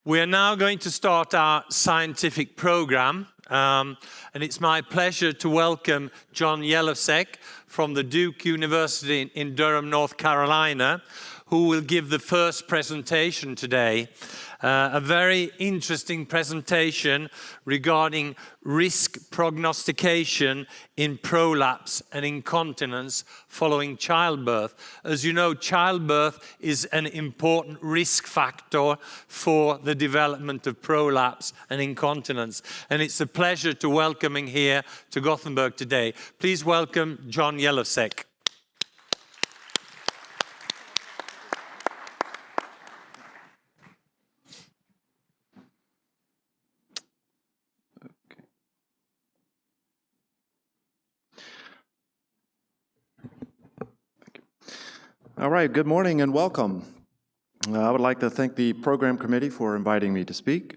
We are now going to start our scientific program, and it's my pleasure to welcome John Jelovsek from the Duke University in Durham, North Carolina, who will give the first presentation today. A very interesting presentation regarding risk prognostication in prolapse and incontinence following childbirth. As you know, childbirth is an important risk factor for the development of prolapse and incontinence. And it's a pleasure to welcome him here to Gothenburg today. Please welcome John Jelovsek. All right, good morning and welcome. I would like to thank the program committee for inviting me to speak.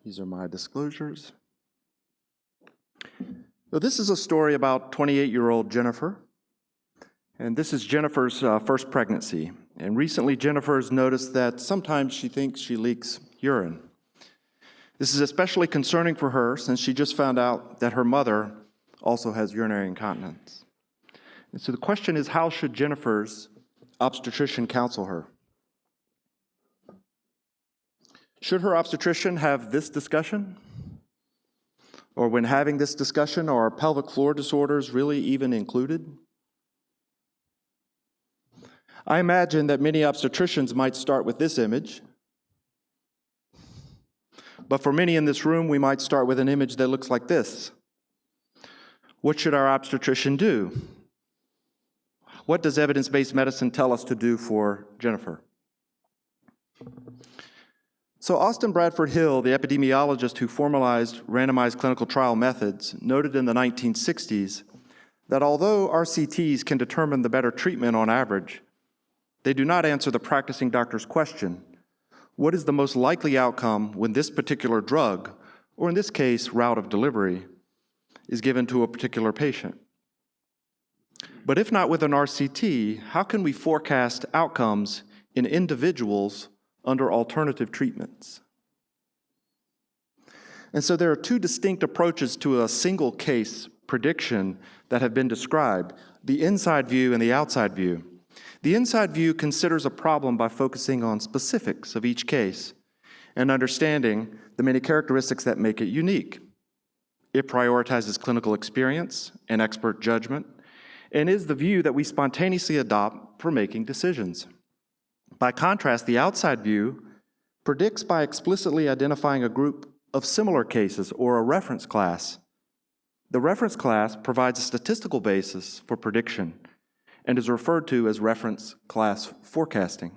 These are my disclosures. So this is a story about 28-year-old Jennifer. And this is Jennifer's first pregnancy. And recently Jennifer's noticed that sometimes she thinks she leaks urine. This is especially concerning for her since she just found out that her mother also has urinary incontinence. And so the question is, how should Jennifer's obstetrician counsel her? Should her obstetrician have this discussion? Or when having this discussion, are pelvic floor disorders really even included? I imagine that many obstetricians might start with this image. But for many in this room, we might start with an image that looks like this. What should our obstetrician do? What does evidence-based medicine tell us to do for Jennifer? So Austin Bradford Hill, the epidemiologist who formalized randomized clinical trial methods, noted in the 1960s that although RCTs can determine the better treatment on average, they do not answer the practicing doctor's question, what is the most likely outcome when this particular drug, or in this case, route of delivery, is given to a particular patient? But if not with an RCT, how can we forecast outcomes in individuals under alternative treatments? And so there are two distinct approaches to a single case prediction that have been described, the inside view and the outside view. The inside view considers a problem by focusing on specifics of each case and understanding the many characteristics that make it unique. It prioritizes clinical experience and expert judgment, and is the view that we spontaneously adopt for making decisions. By contrast, the outside view predicts by explicitly identifying a group of similar cases or a reference class. The reference class provides a statistical basis for prediction and is referred to as reference class forecasting.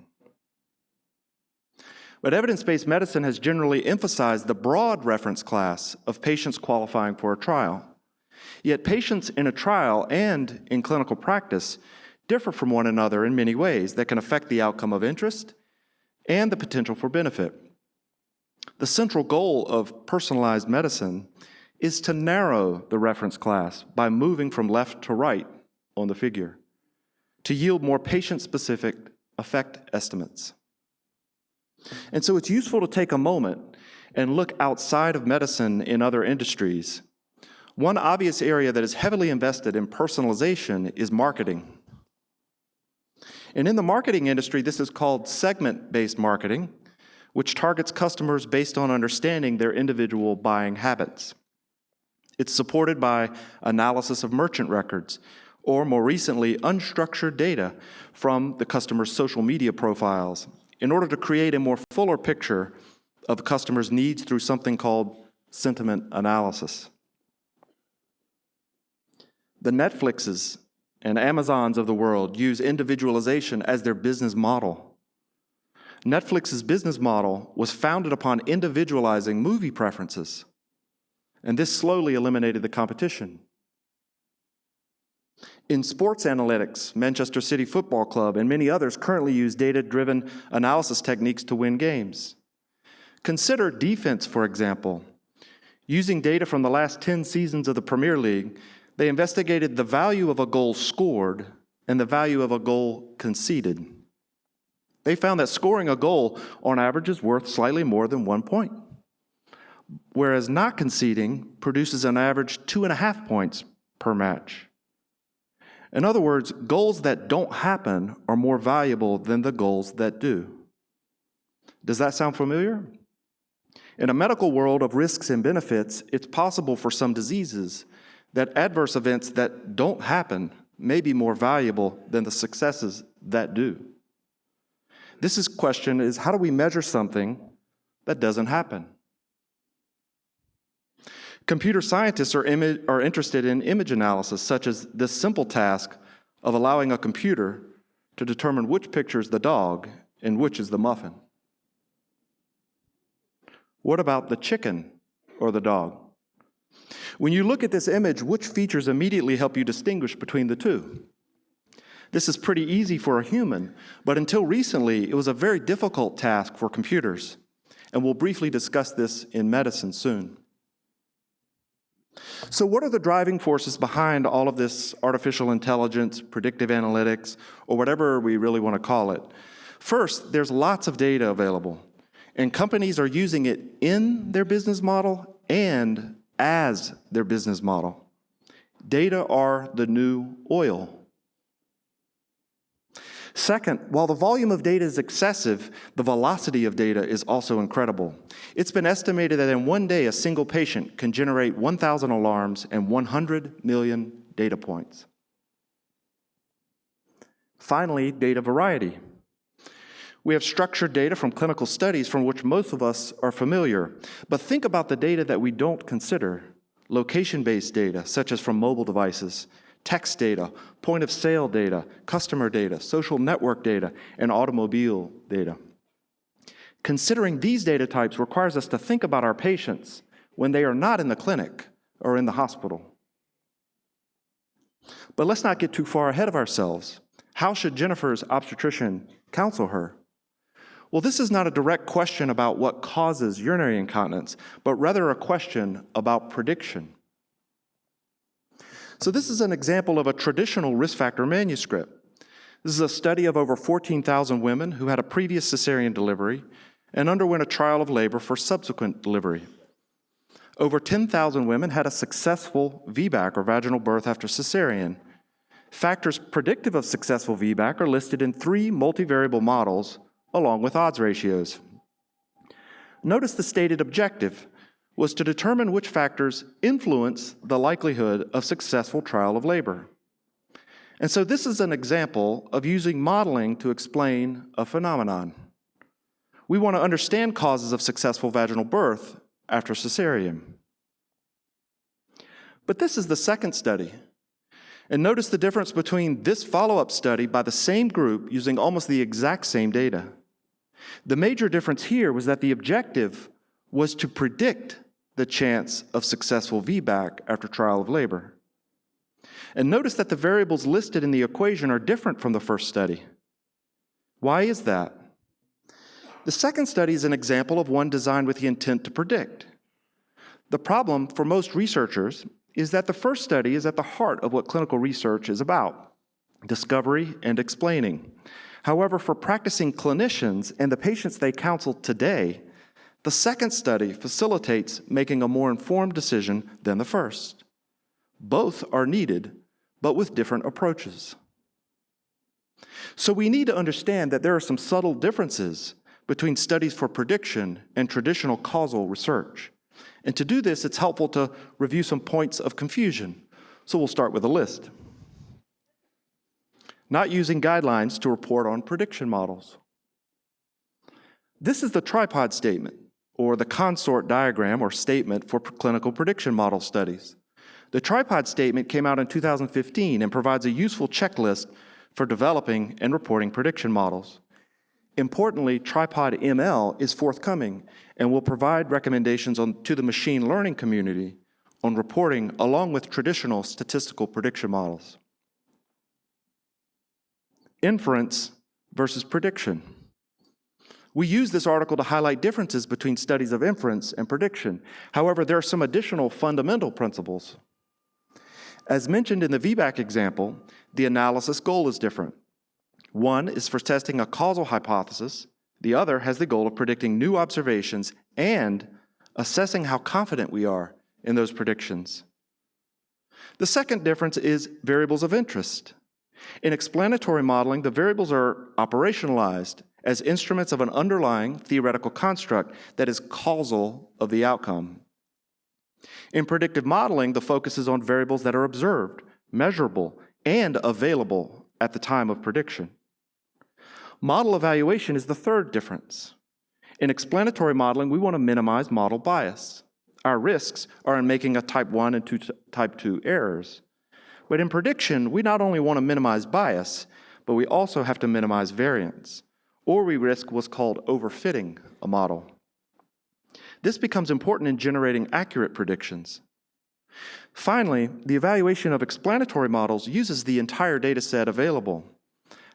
But evidence-based medicine has generally emphasized the broad reference class of patients qualifying for a trial. Yet patients in a trial and in clinical practice differ from one another in many ways that can affect the outcome of interest and the potential for benefit. The central goal of personalized medicine is to narrow the reference class by moving from left to right on the figure, to yield more patient-specific effect estimates. And so it's useful to take a moment and look outside of medicine in other industries. One obvious area that is heavily invested in personalization is marketing. And in the marketing industry, this is called segment-based marketing, which targets customers based on understanding their individual buying habits. It's supported by analysis of merchant records, or more recently, unstructured data from the customer's social media profiles, in order to create a more fuller picture of the customer's needs through something called sentiment analysis. The Netflixes and Amazons of the world use individualization as their business model. Netflix's business model was founded upon individualizing movie preferences, and this slowly eliminated the competition. In sports analytics, Manchester City Football Club and many others currently use data-driven analysis techniques to win games. Consider defense, for example. Using data from the last 10 seasons of the Premier League, they investigated the value of a goal scored and the value of a goal conceded. They found that scoring a goal on average is worth slightly more than 1 point, whereas not conceding produces an average 2.5 points per match. In other words, goals that don't happen are more valuable than the goals that do. Does that sound familiar? In a medical world of risks and benefits, it's possible for some diseases that adverse events that don't happen may be more valuable than the successes that do. This question is, how do we measure something that doesn't happen? Computer scientists are interested in image analysis, such as this simple task of allowing a computer to determine which picture is the dog and which is the muffin. What about the chicken or the dog? When you look at this image, which features immediately help you distinguish between the two? This is pretty easy for a human, but until recently, it was a very difficult task for computers, and we'll briefly discuss this in medicine soon. So what are the driving forces behind all of this artificial intelligence, predictive analytics, or whatever we really want to call it? First, there's lots of data available, and companies are using it in their business model and as their business model. Data are the new oil. Second, while the volume of data is excessive, the velocity of data is also incredible. It's been estimated that in one day, a single patient can generate 1,000 alarms and 100 million data points. Finally, data variety. We have structured data from clinical studies from which most of us are familiar, but think about the data that we don't consider. Location-based data, such as from mobile devices, text data, point-of-sale data, customer data, social network data, and automobile data. Considering these data types requires us to think about our patients when they are not in the clinic or in the hospital. But let's not get too far ahead of ourselves. How should Jennifer's obstetrician counsel her? Well, this is not a direct question about what causes urinary incontinence, but rather a question about prediction. So this is an example of a traditional risk factor manuscript. This is a study of over 14,000 women who had a previous cesarean delivery and underwent a trial of labor for subsequent delivery. Over 10,000 women had a successful VBAC, or vaginal birth after cesarean. Factors predictive of successful VBAC are listed in 3 multivariable models along with odds ratios. Notice the stated objective was to determine which factors influence the likelihood of successful trial of labor. And so this is an example of using modeling to explain a phenomenon. We want to understand causes of successful vaginal birth after cesarean. But this is the second study. And notice the difference between this follow-up study by the same group using almost the exact same data. The major difference here was that the objective was to predict the chance of successful VBAC after trial of labor. And notice that the variables listed in the equation are different from the first study. Why is that? The second study is an example of one designed with the intent to predict. The problem for most researchers is that the first study is at the heart of what clinical research is about, discovery and explaining. However, for practicing clinicians and the patients they counsel today, the second study facilitates making a more informed decision than the first. Both are needed, but with different approaches. So we need to understand that there are some subtle differences between studies for prediction and traditional causal research. And to do this, it's helpful to review some points of confusion. So we'll start with a list. Not using guidelines to report on prediction models. This is the tripod statement, or the consort diagram or statement for clinical prediction model studies. The tripod statement came out in 2015 and provides a useful checklist for developing and reporting prediction models. Importantly, Tripod ML is forthcoming and will provide recommendations to the machine learning community on reporting along with traditional statistical prediction models. Inference versus prediction. We use this article to highlight differences between studies of inference and prediction. However, there are some additional fundamental principles. As mentioned in the VBAC example, the analysis goal is different. One is for testing a causal hypothesis. The other has the goal of predicting new observations and assessing how confident we are in those predictions. The second difference is variables of interest. In explanatory modeling, the variables are operationalized as instruments of an underlying theoretical construct that is causal of the outcome. In predictive modeling, the focus is on variables that are observed, measurable, and available at the time of prediction. Model evaluation is the third difference. In explanatory modeling, we want to minimize model bias. Our risks are in making a type 1 and type 2 errors. But in prediction, we not only want to minimize bias, but we also have to minimize variance, or we risk what's called overfitting a model. This becomes important in generating accurate predictions. Finally, the evaluation of explanatory models uses the entire data set available.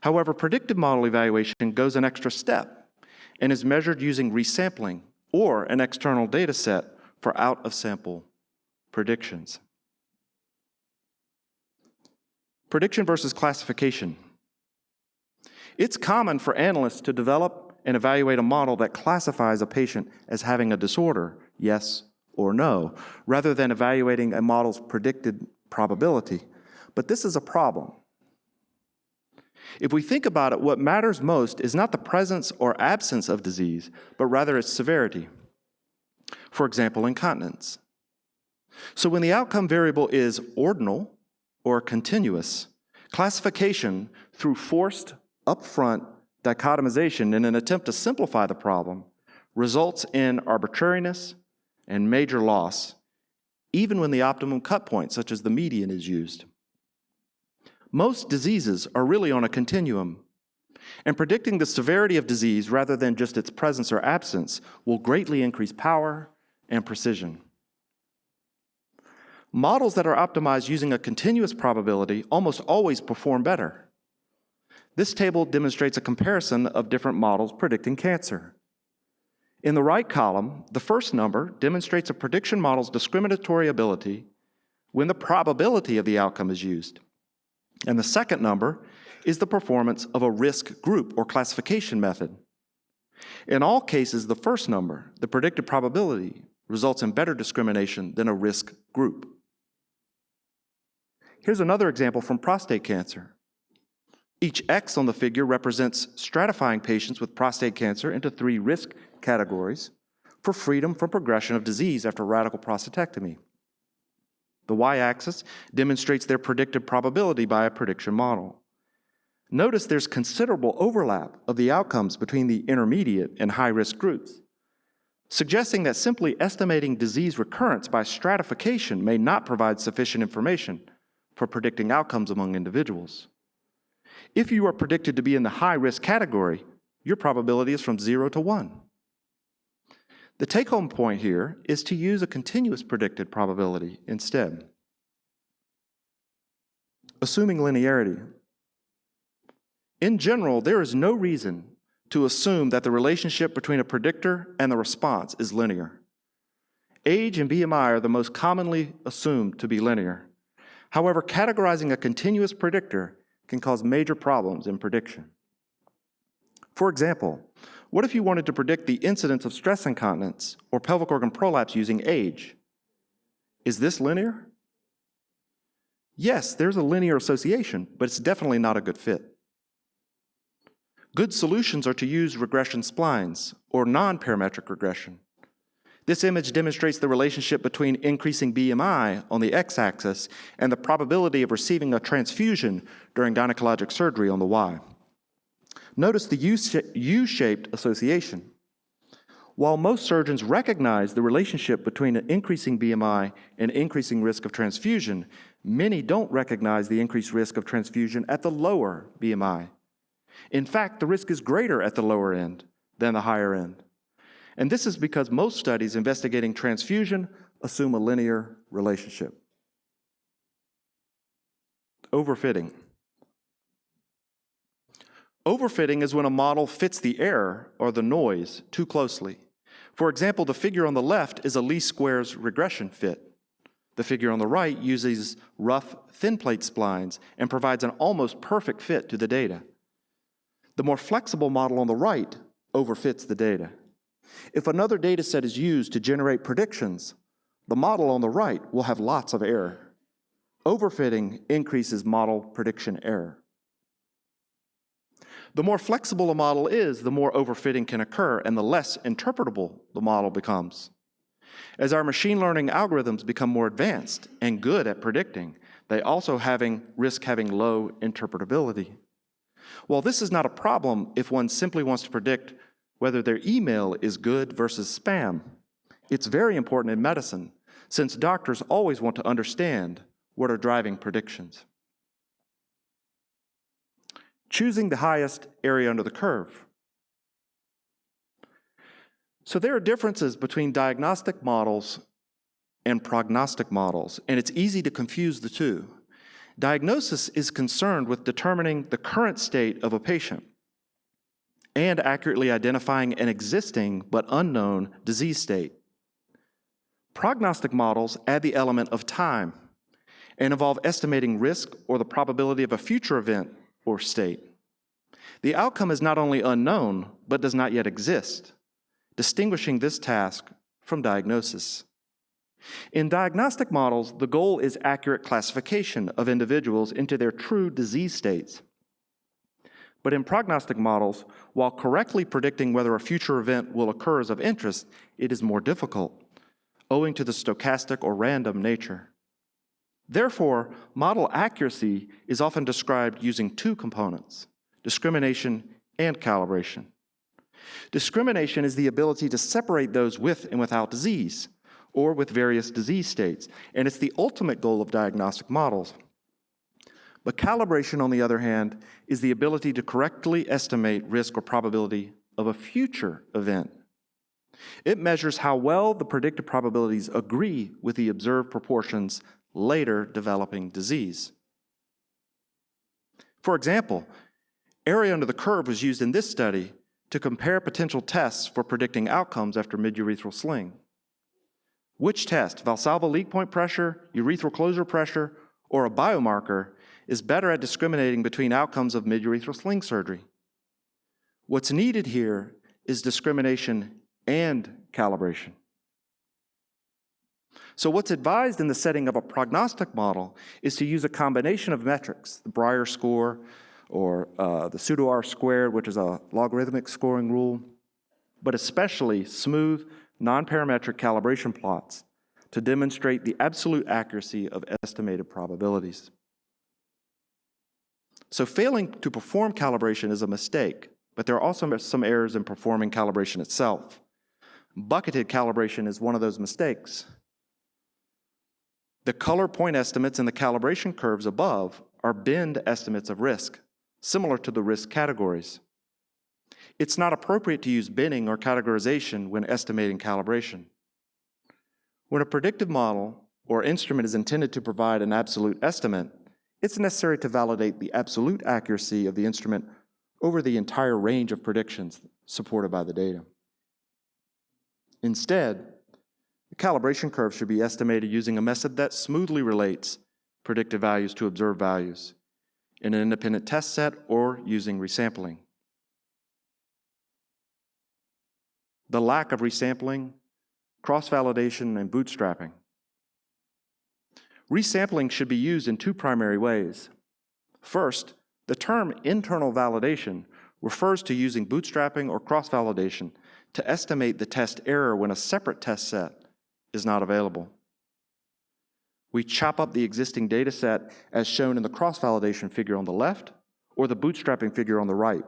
However, predictive model evaluation goes an extra step and is measured using resampling or an external data set for out-of-sample predictions. Prediction versus classification. It's common for analysts to develop and evaluate a model that classifies a patient as having a disorder, yes or no, rather than evaluating a model's predicted probability. But this is a problem. If we think about it, what matters most is not the presence or absence of disease, but rather its severity. For example, incontinence. So when the outcome variable is ordinal or continuous, classification through forced upfront dichotomization in an attempt to simplify the problem results in arbitrariness and major loss, even when the optimum cut point, such as the median, is used. Most diseases are really on a continuum, and predicting the severity of disease rather than just its presence or absence will greatly increase power and precision. Models that are optimized using a continuous probability almost always perform better. This table demonstrates a comparison of different models predicting cancer. In the right column, the first number demonstrates a prediction model's discriminatory ability when the probability of the outcome is used. And the second number is the performance of a risk group or classification method. In all cases, the first number, the predicted probability, results in better discrimination than a risk group. Here's another example from prostate cancer. Each X on the figure represents stratifying patients with prostate cancer into 3 risk categories for freedom from progression of disease after radical prostatectomy. The Y-axis demonstrates their predicted probability by a prediction model. Notice there's considerable overlap of the outcomes between the intermediate and high-risk groups, suggesting that simply estimating disease recurrence by stratification may not provide sufficient information for predicting outcomes among individuals. If you are predicted to be in the high-risk category, your probability is from 0 to 1. The take-home point here is to use a continuous predicted probability instead. Assuming linearity. In general, there is no reason to assume that the relationship between a predictor and the response is linear. Age and BMI are the most commonly assumed to be linear. However, categorizing a continuous predictor can cause major problems in prediction. For example, what if you wanted to predict the incidence of stress incontinence or pelvic organ prolapse using age? Is this linear? Yes, there's a linear association, but it's definitely not a good fit. Good solutions are to use regression splines or non-parametric regression. This image demonstrates the relationship between increasing BMI on the x-axis and the probability of receiving a transfusion during gynecologic surgery on the y. Notice the U-shaped association. While most surgeons recognize the relationship between an increasing BMI and increasing risk of transfusion, many don't recognize the increased risk of transfusion at the lower BMI. In fact, the risk is greater at the lower end than the higher end. And this is because most studies investigating transfusion assume a linear relationship. Overfitting. Overfitting is when a model fits the error or the noise too closely. For example, the figure on the left is a least squares regression fit. The figure on the right uses rough, thin plate splines and provides an almost perfect fit to the data. The more flexible model on the right overfits the data. If another data set is used to generate predictions, the model on the right will have lots of error. Overfitting increases model prediction error. The more flexible a model is, the more overfitting can occur and the less interpretable the model becomes. As our machine learning algorithms become more advanced and good at predicting, they also risk having low interpretability. While this is not a problem if one simply wants to predict whether their email is good versus spam, it's very important in medicine, since doctors always want to understand what are driving predictions. Choosing the highest area under the curve. So there are differences between diagnostic models and prognostic models, and it's easy to confuse the two. Diagnosis is concerned with determining the current state of a patient and accurately identifying an existing but unknown disease state. Prognostic models add the element of time and involve estimating risk or the probability of a future event or state. The outcome is not only unknown, but does not yet exist, distinguishing this task from diagnosis. In diagnostic models, the goal is accurate classification of individuals into their true disease states. But in prognostic models, while correctly predicting whether a future event will occur is of interest, it is more difficult, owing to the stochastic or random nature. Therefore, model accuracy is often described using two components: discrimination and calibration. Discrimination is the ability to separate those with and without disease, or with various disease states, and it's the ultimate goal of diagnostic models. But calibration, on the other hand, is the ability to correctly estimate risk or probability of a future event. It measures how well the predicted probabilities agree with the observed proportions later developing disease. For example, area under the curve was used in this study to compare potential tests for predicting outcomes after midurethral sling. Which test, Valsalva leak point pressure, urethral closure pressure, or a biomarker, is better at discriminating between outcomes of midurethral sling surgery? What's needed here is discrimination and calibration. So what's advised in the setting of a prognostic model is to use a combination of metrics, the Breyer score, or the pseudo R-squared, which is a logarithmic scoring rule, but especially smooth, non-parametric calibration plots to demonstrate the absolute accuracy of estimated probabilities. So failing to perform calibration is a mistake, but there are also some errors in performing calibration itself. Bucketed calibration is one of those mistakes. The color point estimates in the calibration curves above are binned estimates of risk, similar to the risk categories. It's not appropriate to use binning or categorization when estimating calibration. When a predictive model or instrument is intended to provide an absolute estimate, it's necessary to validate the absolute accuracy of the instrument over the entire range of predictions supported by the data. Instead, the calibration curve should be estimated using a method that smoothly relates predicted values to observed values in an independent test set or using resampling. The lack of resampling, cross-validation, and bootstrapping. Resampling should be used in two primary ways. First, the term internal validation refers to using bootstrapping or cross-validation to estimate the test error when a separate test set is not available. We chop up the existing data set as shown in the cross-validation figure on the left or the bootstrapping figure on the right.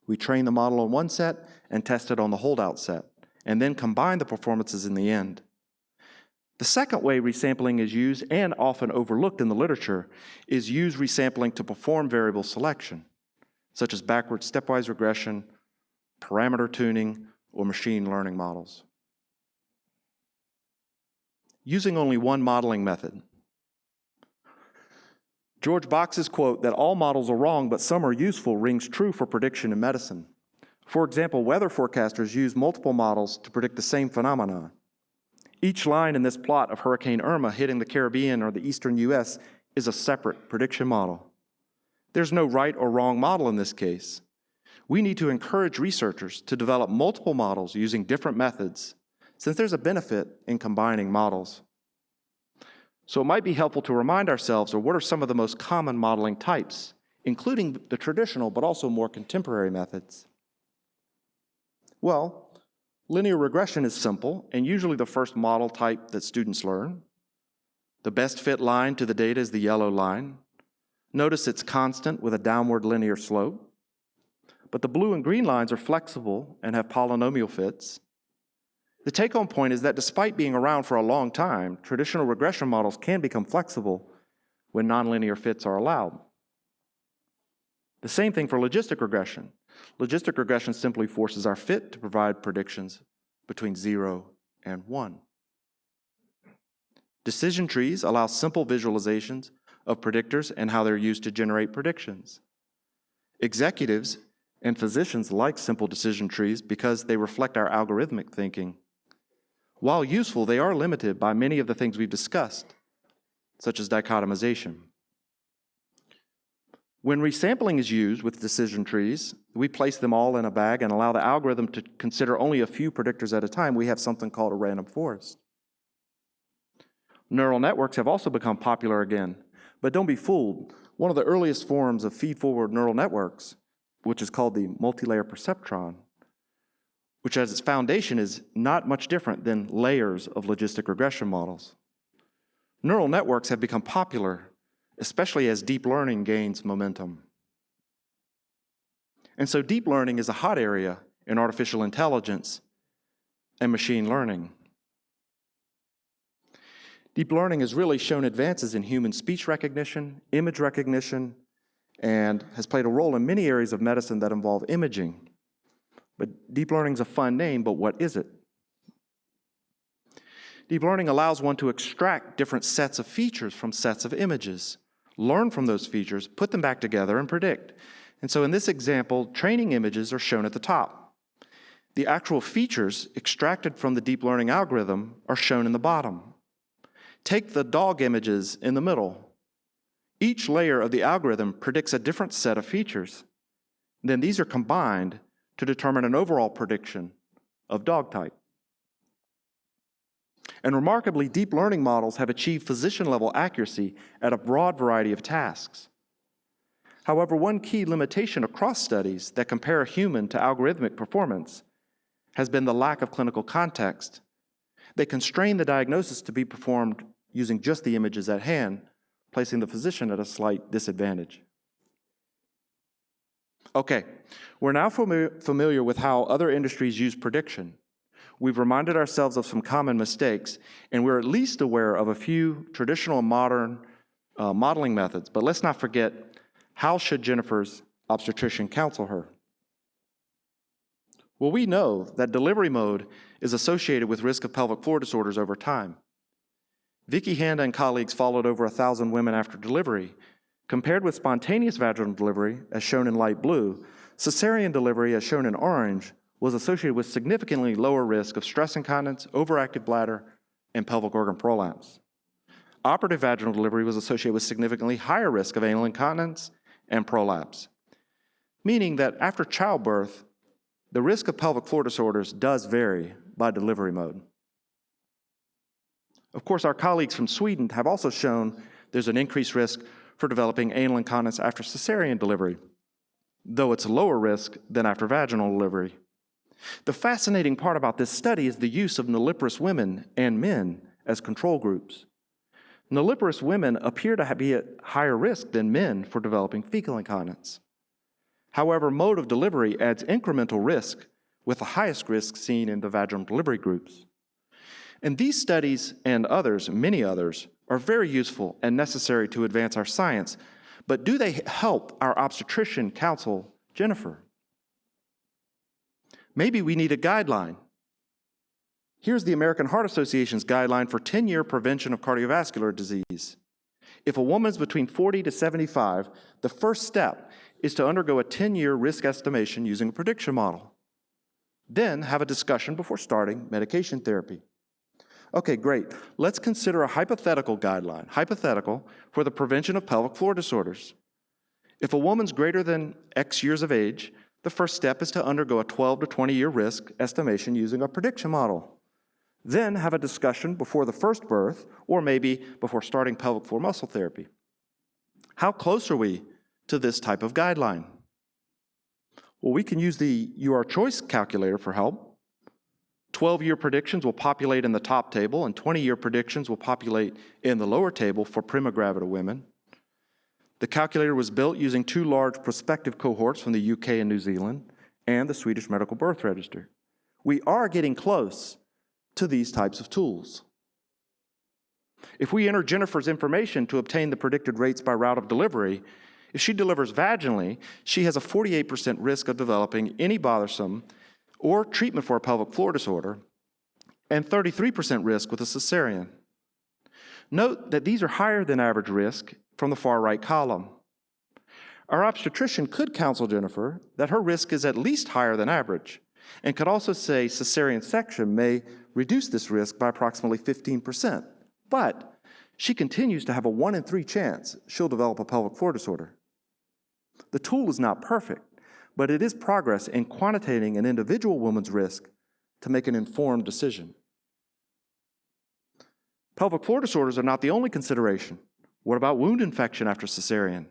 We train the model on one set and test it on the holdout set, and then combine the performances in the end. The second way resampling is used, and often overlooked in the literature, is use resampling to perform variable selection, such as backward stepwise regression, parameter tuning, or machine learning models. Using only one modeling method. George Box's quote that all models are wrong but some are useful rings true for prediction in medicine. For example, weather forecasters use multiple models to predict the same phenomenon. Each line in this plot of Hurricane Irma hitting the Caribbean or the eastern US is a separate prediction model. There's no right or wrong model in this case. We need to encourage researchers to develop multiple models using different methods, since there's a benefit in combining models. So it might be helpful to remind ourselves of what are some of the most common modeling types, including the traditional but also more contemporary methods. Well, linear regression is simple and usually the first model type that students learn. The best fit line to the data is the yellow line. Notice it's constant with a downward linear slope. But the blue and green lines are flexible and have polynomial fits. The take-home point is that despite being around for a long time, traditional regression models can become flexible when nonlinear fits are allowed. The same thing for logistic regression. Logistic regression simply forces our fit to provide predictions between 0 and 1. Decision trees allow simple visualizations of predictors and how they're used to generate predictions. Executives and physicians like simple decision trees because they reflect our algorithmic thinking. While useful, they are limited by many of the things we've discussed, such as dichotomization. When resampling is used with decision trees, we place them all in a bag and allow the algorithm to consider only a few predictors at a time. We have something called a random forest. Neural networks have also become popular again, but don't be fooled. One of the earliest forms of feed-forward neural networks, which is called the multilayer perceptron, which as its foundation is not much different than layers of logistic regression models. Neural networks have become popular, especially as deep learning gains momentum. And so deep learning is a hot area in artificial intelligence and machine learning. Deep learning has really shown advances in human speech recognition, image recognition, and has played a role in many areas of medicine that involve imaging. But deep learning is a fun name, but what is it? Deep learning allows one to extract different sets of features from sets of images, learn from those features, put them back together, and predict. And so in this example, training images are shown at the top. The actual features extracted from the deep learning algorithm are shown in the bottom. Take the dog images in the middle. Each layer of the algorithm predicts a different set of features. Then these are combined to determine an overall prediction of dog type. And remarkably, deep learning models have achieved physician-level accuracy at a broad variety of tasks. However, one key limitation across studies that compare a human to algorithmic performance has been the lack of clinical context. They constrain the diagnosis to be performed using just the images at hand, placing the physician at a slight disadvantage. Okay, we're now familiar with how other industries use prediction. We've reminded ourselves of some common mistakes, and we're at least aware of a few traditional and modern modeling methods. But let's not forget, how should Jennifer's obstetrician counsel her? Well, we know that delivery mode is associated with risk of pelvic floor disorders over time. Vicky Handa and colleagues followed over 1,000 women after delivery. Compared with spontaneous vaginal delivery, as shown in light blue, cesarean delivery, as shown in orange, was associated with significantly lower risk of stress incontinence, overactive bladder, and pelvic organ prolapse. Operative vaginal delivery was associated with significantly higher risk of anal incontinence and prolapse, meaning that after childbirth, the risk of pelvic floor disorders does vary by delivery mode. Of course, our colleagues from Sweden have also shown there's an increased risk for developing anal incontinence after cesarean delivery, though it's a lower risk than after vaginal delivery. The fascinating part about this study is the use of nulliparous women and men as control groups. Nulliparous women appear to be at higher risk than men for developing fecal incontinence. However, mode of delivery adds incremental risk, with the highest risk seen in the vaginal delivery groups. And these studies and others, many others, are very useful and necessary to advance our science, but do they help our obstetrician counsel Jennifer? Maybe we need a guideline. Here's the American Heart Association's guideline for 10-year prevention of cardiovascular disease. If a woman's between 40 to 75, the first step is to undergo a 10-year risk estimation using a prediction model. Then have a discussion before starting medication therapy. Okay, great. Let's consider a hypothetical guideline, hypothetical, for the prevention of pelvic floor disorders. If a woman's greater than X years of age, The first step is to undergo a 12 to 20-year risk estimation using a prediction model. Then have a discussion before the first birth, or maybe before starting pelvic floor muscle therapy. How close are we to this type of guideline? Well, we can use the UR choice calculator for help. 12-year predictions will populate in the top table, and 20-year predictions will populate in the lower table for prima gravida women. The calculator was built using 2 large prospective cohorts from the UK and New Zealand and the Swedish Medical Birth Register. We are getting close to these types of tools. If we enter Jennifer's information to obtain the predicted rates by route of delivery, if she delivers vaginally, she has a 48% risk of developing any bothersome or treatment for a pelvic floor disorder, and 33% risk with a cesarean. Note that these are higher than average risk from the far right column. Our obstetrician could counsel Jennifer that her risk is at least higher than average, and could also say cesarean section may reduce this risk by approximately 15%, but she continues to have a 1 in 3 chance she'll develop a pelvic floor disorder. The tool is not perfect, but it is progress in quantitating an individual woman's risk to make an informed decision. Pelvic floor disorders are not the only consideration. What about wound infection after cesarean?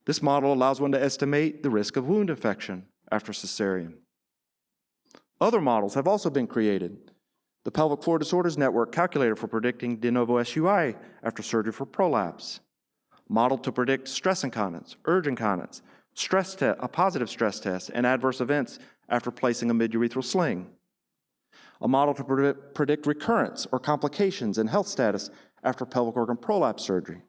This model allows one to estimate the risk of wound infection after cesarean. Other models have also been created. The Pelvic Floor Disorders Network calculator for predicting de novo SUI after surgery for prolapse. Model to predict stress incontinence, urge incontinence, a positive stress test, and adverse events after placing a midurethral sling. A model to predict recurrence or complications and health status after pelvic organ prolapse surgery.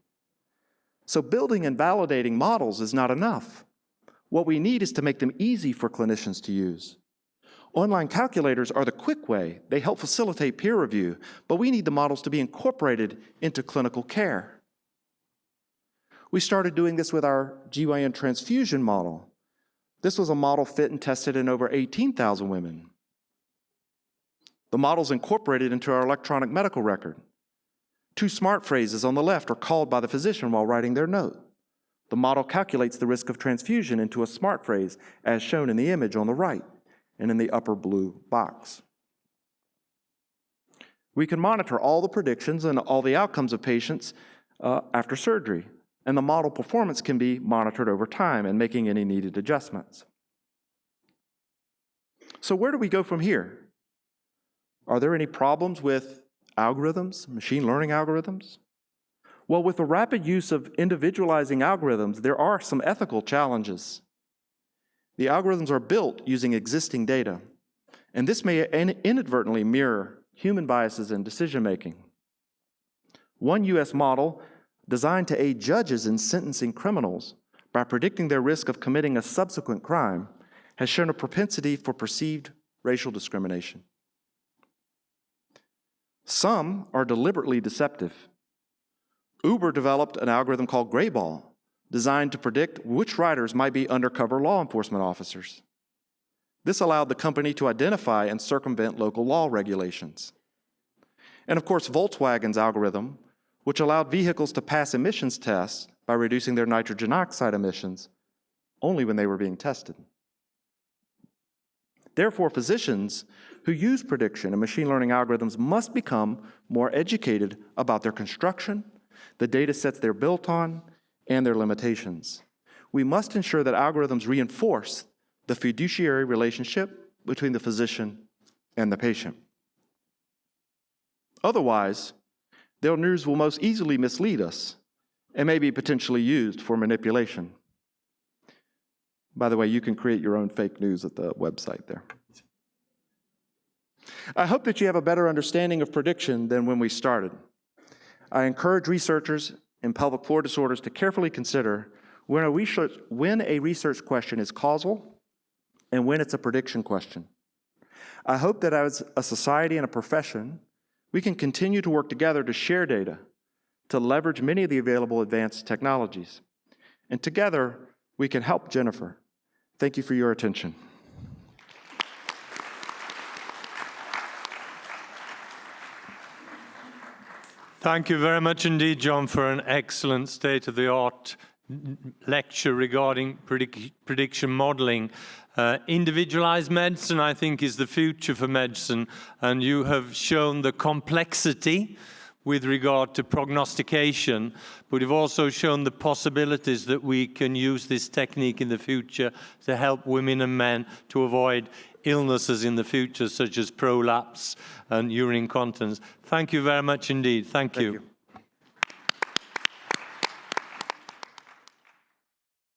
So building and validating models is not enough. What we need is to make them easy for clinicians to use. Online calculators are the quick way. They help facilitate peer review, but we need the models to be incorporated into clinical care. We started doing this with our GYN transfusion model. This was a model fit and tested in over 18,000 women. The model's incorporated into our electronic medical record. 2 smart phrases on the left are called by the physician while writing their note. The model calculates the risk of transfusion into a smart phrase as shown in the image on the right and in the upper blue box. We can monitor all the predictions and all the outcomes of patients after surgery, and the model performance can be monitored over time and making any needed adjustments. So where do we go from here? Are there any problems with algorithms, machine learning algorithms? Well, with the rapid use of individualizing algorithms, there are some ethical challenges. The algorithms are built using existing data, and this may inadvertently mirror human biases in decision-making. One U.S. model designed to aid judges in sentencing criminals by predicting their risk of committing a subsequent crime has shown a propensity for perceived racial discrimination. Some are deliberately deceptive. Uber developed an algorithm called Grayball, designed to predict which riders might be undercover law enforcement officers. This allowed the company to identify and circumvent local law regulations. And of course, Volkswagen's algorithm, which allowed vehicles to pass emissions tests by reducing their nitrogen oxide emissions only when they were being tested. Therefore, physicians who use prediction and machine learning algorithms must become more educated about their construction, the data sets they're built on, and their limitations. We must ensure that algorithms reinforce the fiduciary relationship between the physician and the patient. Otherwise, their news will most easily mislead us and may be potentially used for manipulation. By the way, you can create your own fake news at the website there. I hope that you have a better understanding of prediction than when we started. I encourage researchers in pelvic floor disorders to carefully consider when a research question is causal and when it's a prediction question. I hope that as a society and a profession, we can continue to work together to share data, to leverage many of the available advanced technologies. And together, we can help Jennifer. Thank you for your attention. Thank you very much indeed, John, for an excellent state-of-the-art lecture regarding prediction modeling. Individualized medicine, I think, is the future for medicine, and you have shown the complexity with regard to prognostication, but you've also shown the possibilities that we can use this technique in the future to help women and men to avoid illnesses in the future, such as prolapse and urine incontinence. Thank you very much indeed. Thank you.